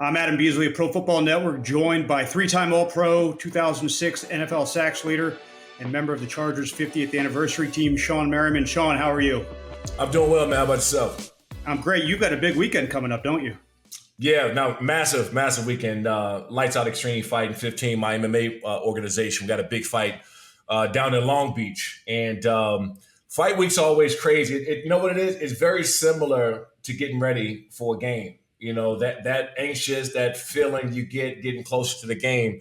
I'm Adam Beasley of Pro Football Network, joined by three-time All-Pro, 2006 NFL sacks leader, and member of the Chargers' 50th anniversary team, Shawne Merriman. Shawne, how are you? I'm doing well, man. How about yourself? I'm great. You've got a big weekend coming up, don't you? Yeah, now massive weekend. Lights Out Extreme Fighting 15, my MMA organization. We got a big fight down in Long Beach. And fight week's always crazy. You know what it is? It's very similar to getting ready for a game. You know, that anxious, that feeling you get getting closer to the game,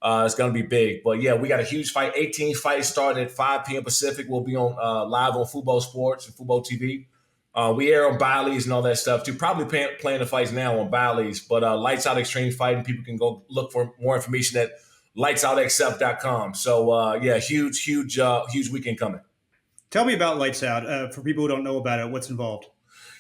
it's going to be big. But, yeah, we got a huge fight. 18 fights starting at 5 p.m. Pacific. We'll be on live on Fubo Sports and Fubo TV. We air on Bally's and all that stuff, too. Probably playing the fights now on Bally's. But Lights Out Extreme Fighting, people can go look for more information at lightsoutxf.com. So, yeah, huge weekend coming. Tell me about Lights Out. For people who don't know about it, what's involved?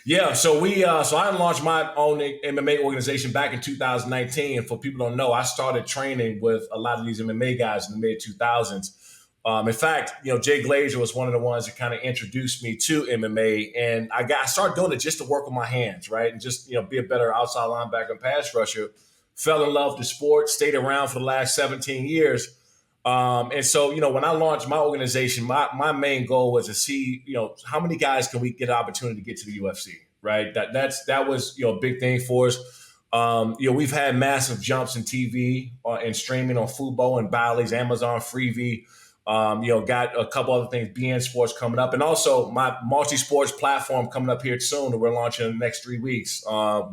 Yeah, so I launched my own MMA organization back in 2019. And for people who don't know, I started training with a lot of these MMA guys in the mid-2000s. In fact, Jay Glazer was one of the ones that kind of introduced me to MMA. And I started doing it just to work with my hands, right? And just, be a better outside linebacker and pass rusher. Fell in love with the sport, stayed around for the last 17 years. And so, when I launched my organization, my main goal was to see, how many guys can we get an opportunity to get to the UFC, right? That was, a big thing for us. We've had massive jumps in TV and streaming on Fubo and Bally's, Amazon, Freevee. Got a couple other things, BN Sports coming up. And also my multi-sports platform coming up here soon that we're launching in the next 3 weeks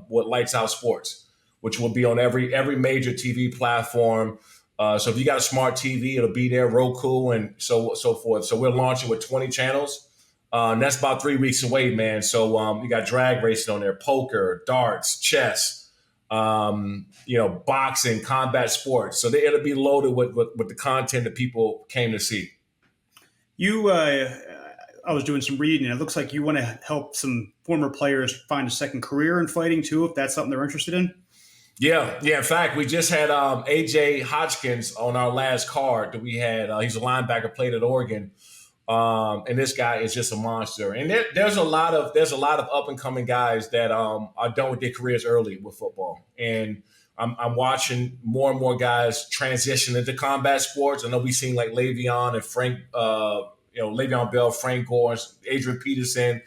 with Lights Out Sports, which will be on every major TV platform. So if you got a smart TV, it'll be there, Roku, and so forth. So we're launching with 20 channels. And that's about 3 weeks away, man. So you got drag racing on there, poker, darts, chess, boxing, combat sports. So it'll be loaded with the content that people came to see. I was doing some reading, and it looks like you want to help some former players find a second career in fighting, too, if that's something they're interested in. Yeah. In fact, we just had A.J. Hodgkins on our last card that we had. He's a linebacker, played at Oregon, and this guy is just a monster. And there's a lot of up and coming guys that are done with their careers early with football, and I'm watching more and more guys transition into combat sports. I know we've seen like Le'Veon and Frank, Le'Veon Bell, Frank Gore, Adrian Peterson.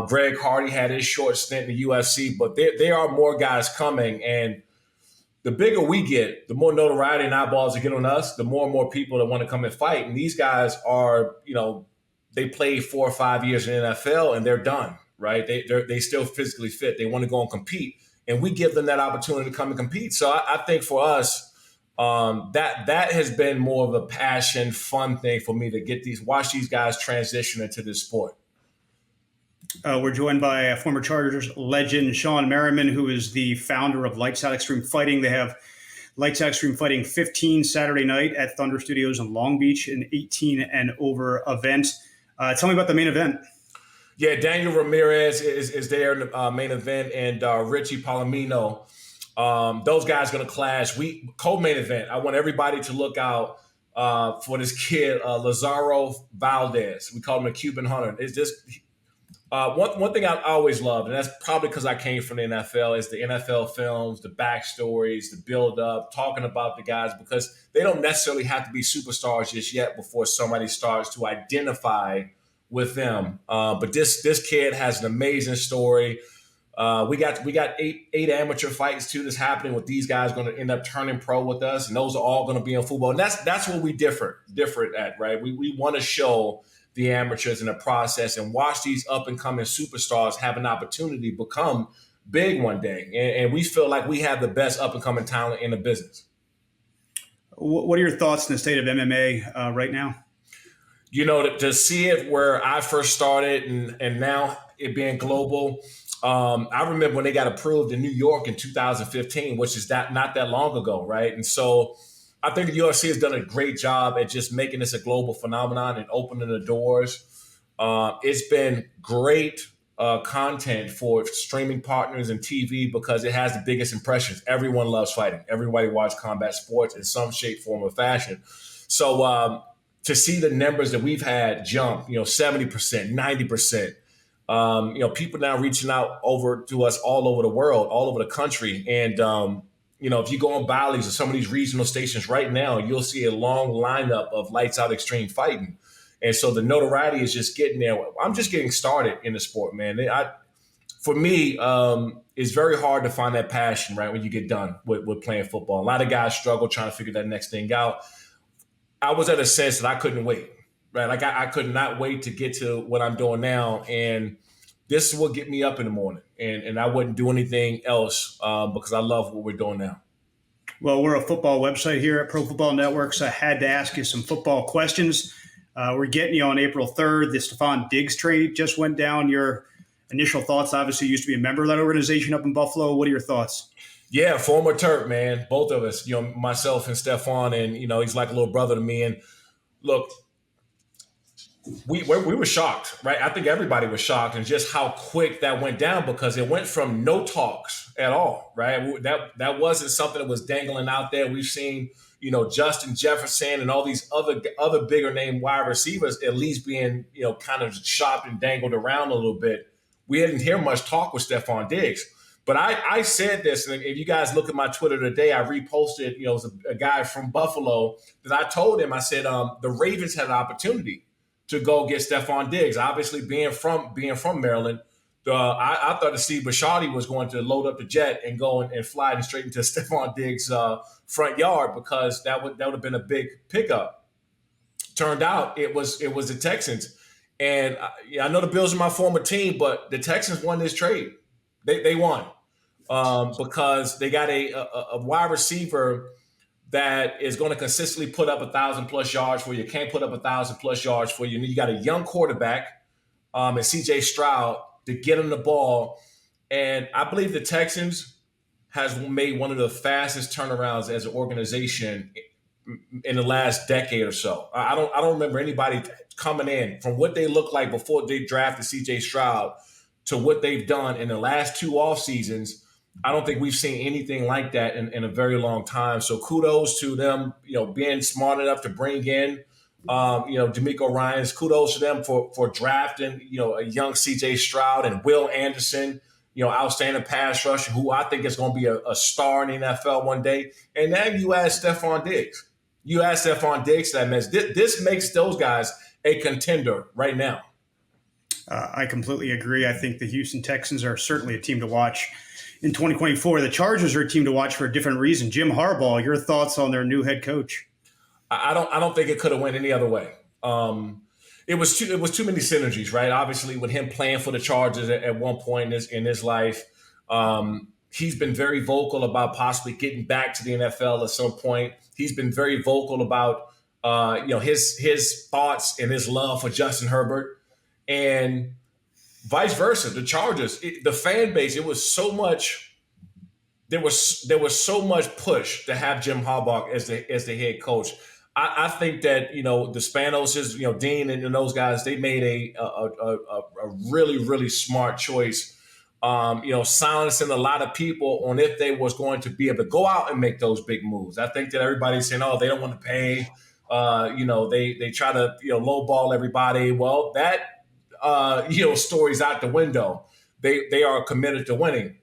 Greg Hardy had his short stint in the UFC, but there are more guys coming. And the bigger we get, the more notoriety and eyeballs that get on us, the more and more people that want to come and fight. And these guys are, they played 4 or 5 years in the NFL and they're done, right? They still physically fit. They want to go and compete. And we give them that opportunity to come and compete. So I think for us, that has been more of a passion, fun thing for me to watch these guys transition into this sport. We're joined by former Chargers legend Shawne Merriman, who is the founder of Lights Out Extreme Fighting. They have Lights Out Extreme Fighting 15 Saturday night at Thunder Studios in Long Beach, an 18 and over event. Tell me about the main event. Yeah, Daniel Ramirez is there in the main event, and Richie Palomino. Those guys are going to clash. We co-main event. I want everybody to look out for this kid, Lazaro Valdez. We call him a Cuban hunter. It's just one thing I always loved, and that's probably because I came from the NFL, is the NFL films, the backstories, the build-up, talking about the guys, because they don't necessarily have to be superstars just yet before somebody starts to identify with them. But this kid has an amazing story. We got eight amateur fights too that's happening with these guys going to end up turning pro with us, and those are all going to be on football. And that's what we different at, right? We want to show the amateurs in the process and watch these up and coming superstars have an opportunity to become big one day. And we feel like we have the best up and coming talent in the business. What are your thoughts on the state of MMA right now? To see it where I first started and now it being global. I remember when they got approved in New York in 2015, which is not that long ago, right? And so I think the UFC has done a great job at just making this a global phenomenon and opening the doors. It's been great content for streaming partners and TV because it has the biggest impressions. Everyone loves fighting. Everybody watches combat sports in some shape, form, or fashion. So to see the numbers that we've had jump, 70%, 90%, People now reaching out over to us all over the world, all over the country. And, if you go on Bally's or some of these regional stations right now, you'll see a long lineup of Lights Out Extreme Fighting. And so the notoriety is just getting there. I'm just getting started in the sport, man. For me, it's very hard to find that passion, right, when you get done with playing football. A lot of guys struggle trying to figure that next thing out. I was at a sense that I couldn't wait, right? Like I could not wait to get to what I'm doing now. And this is what get me up in the morning. And I wouldn't do anything else because I love what we're doing now. Well, we're a football website here at Pro Football Network, so I had to ask you some football questions. We're getting you on April 3rd. The Stefon Diggs trade just went down. Your initial thoughts? Obviously, you used to be a member of that organization up in Buffalo. What are your thoughts? Yeah, former Terp, man. Both of us, myself and Stefon, and, he's like a little brother to me. And look, we were shocked, right? I think everybody was shocked and just how quick that went down because it went from no talks at all, right? That wasn't something that was dangling out there. We've seen, Justin Jefferson and all these other bigger name wide receivers at least being, kind of shopped and dangled around a little bit. We didn't hear much talk with Stefon Diggs. But I said this, and if you guys look at my Twitter today, I reposted, it was a guy from Buffalo that I told him, I said, the Ravens had an opportunity to go get Stefon Diggs. Obviously, being from Maryland, I thought that Steve Bisciotti was going to load up the jet and go and fly and straight into Stefon Diggs' front yard because that would have been a big pickup. Turned out it was the Texans, and I know the Bills are my former team, but the Texans won this trade. They won because they got a wide receiver that is going to consistently put up 1,000+ yards for you. Can't put up 1,000+ yards for you. And you got a young quarterback and C.J. Stroud to get him the ball. And I believe the Texans has made one of the fastest turnarounds as an organization in the last decade or so. I don't remember anybody coming in from what they looked like before they drafted C.J. Stroud to what they've done in the last 2 off seasons. I don't think we've seen anything like that in a very long time. So kudos to them, being smart enough to bring in, D'Amico Ryans. Kudos to them for drafting, a young C.J. Stroud and Will Anderson, outstanding pass rusher who I think is going to be a star in the NFL one day. And then you add Stefon Diggs. That means this makes those guys a contender right now. I completely agree. I think the Houston Texans are certainly a team to watch in 2024. The Chargers are a team to watch for a different reason. Jim Harbaugh, your thoughts on their new head coach? I don't think it could have went any other way. It was too many synergies, right? Obviously, with him playing for the Chargers at one point in his life, he's been very vocal about possibly getting back to the NFL at some point. He's been very vocal about his thoughts and his love for Justin Herbert. And vice versa, the Chargers, the fan base, it was so much. There was so much push to have Jim Harbaugh as the head coach. I think that the Spanoses, Dean and those guys, they made a really, really smart choice. Silencing a lot of people on if they was going to be able to go out and make those big moves. I think that everybody's saying, oh, they don't want to pay. They try to lowball everybody. Well, that. Stories out the window. They are committed to winning.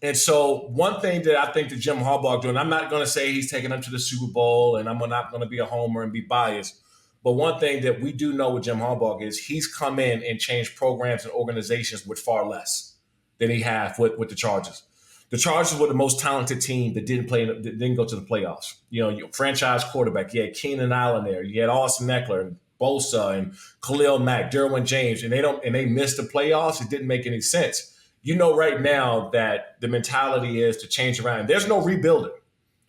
And so one thing that I think that Jim Harbaugh doing, I'm not going to say he's taking them to the Super Bowl and I'm not going to be a homer and be biased. But one thing that we do know with Jim Harbaugh is he's come in and changed programs and organizations with far less than he had with the Chargers. The Chargers were the most talented team that didn't go to the playoffs. Your franchise quarterback, you had Keenan Allen there, you had Austin Eckler and Bosa and Khalil Mack, Derwin James, and they missed the playoffs. It didn't make any sense. Right now that the mentality is to change around. There's no rebuilding.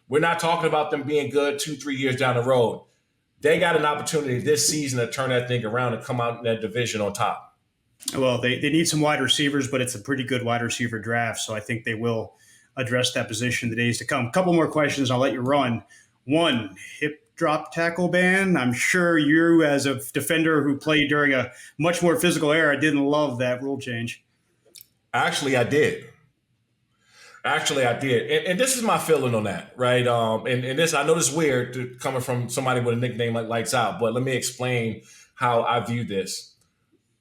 We're not talking about them being good 2-3 years down the road. They got an opportunity this season to turn that thing around and come out in that division on top. Well, they need some wide receivers, but it's a pretty good wide receiver draft, so I think they will address that position in the days to come. A couple more questions. I'll let you run. One, hip drop tackle ban. I'm sure you, as a defender who played during a much more physical era, didn't love that rule change. Actually, I did. And this is my feeling on that, right? And this, I know this is weird coming from somebody with a nickname like Lights Out, but let me explain how I view this.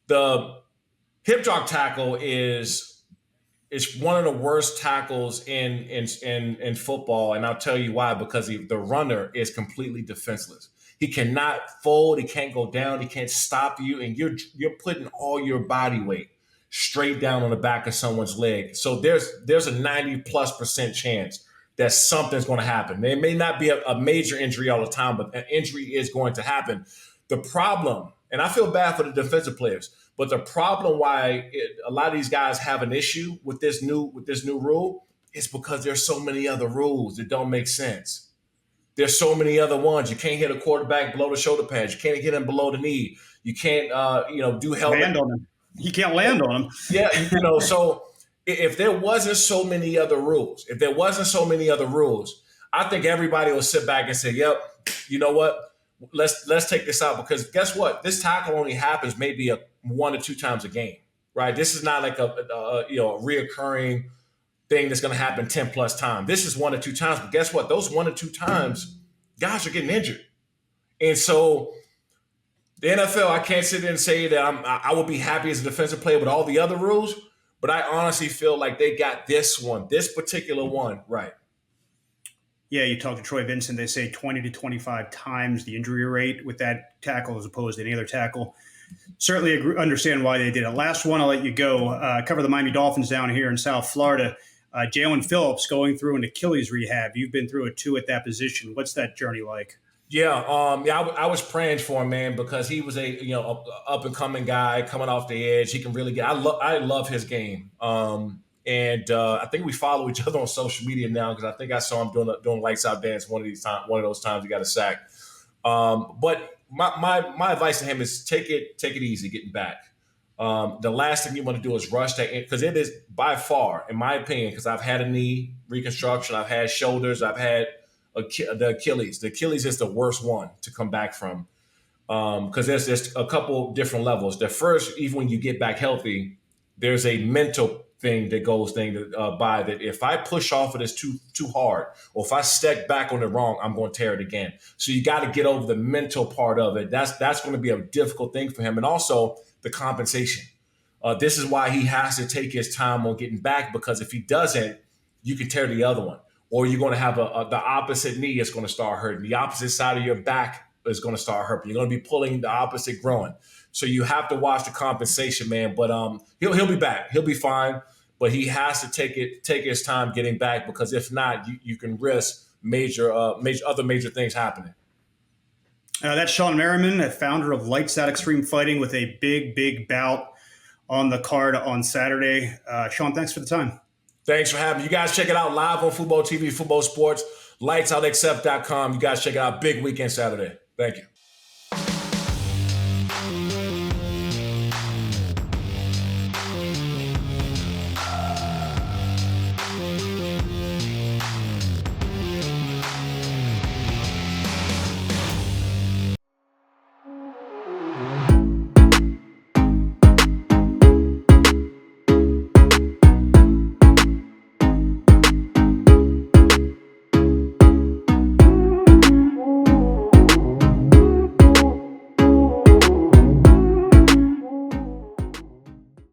The hip drop tackle is one of the worst tackles in football, and I'll tell you why. Because the runner is completely defenseless. He cannot fold. He can't go down. He can't stop you, and you're putting all your body weight straight down on the back of someone's leg. So there's a 90+% chance that something's going to happen. There may not be a major injury all the time, but an injury is going to happen. The problem, and I feel bad for the defensive players, but the problem why a lot of these guys have an issue with this new rule is because there's so many other rules that don't make sense. There's so many other ones. You can't hit a quarterback below the shoulder pads. You can't hit him below the knee. You can't, do helmet. Land on him. He can't land on him. Yeah, so if there wasn't so many other rules, I think everybody will sit back and say, yep, you know what? Let's take this out, because guess what? This tackle only happens maybe 1 or 2 times a game, right? This is not like a reoccurring thing that's going to happen 10 plus times. This is 1 or 2 times, but guess what? Those 1 or 2 times, guys are getting injured, and so the NFL, I can't sit there and say that I would be happy as a defensive player with all the other rules, but I honestly feel like they got this particular one right. Yeah, you talk to Troy Vincent, they say 20 to 25 times the injury rate with that tackle as opposed to any other tackle. Certainly understand why they did it. Last one, I'll let you go. Cover the Miami Dolphins down here in South Florida. Jalen Phillips going through an Achilles rehab. You've been through it too at that position. What's that journey like? Yeah, I was praying for him, man, because he was a up and coming guy coming off the edge. He can really get. I love his game. And I think we follow each other on social media now, because I think I saw him doing lights out dance one of those times he got a sack. But my advice to him is take it easy getting back. The last thing you want to do is rush that in, because it is by far, in my opinion, because I've had a knee reconstruction, I've had shoulders, I've had the Achilles. The Achilles is the worst one to come back from, because there's a couple different levels. The first, even when you get back healthy, there's a mental thing that goes by that if I push off of this too hard, or if I step back on it wrong, I'm going to tear it again. So you got to get over the mental part of it. That's going to be a difficult thing for him. And also the compensation. This is why he has to take his time on getting back, because if he doesn't, you can tear the other one, or you're going to have the opposite knee is going to start hurting. The opposite side of your back is going to start hurting. You're going to be pulling the opposite groin. So you have to watch the compensation, man. But he'll be back. He'll be fine. But he has to take his time getting back, because if not, you can risk other major things happening. That's Shawne Merriman, a founder of Lights Out Extreme Fighting, with a big bout on the card on Saturday. Shawne, thanks for the time. Thanks for having me. You guys check it out live on Fubo TV, Fubo Sports, lightsoutxf.com. You guys check it out. Big weekend Saturday. Thank you.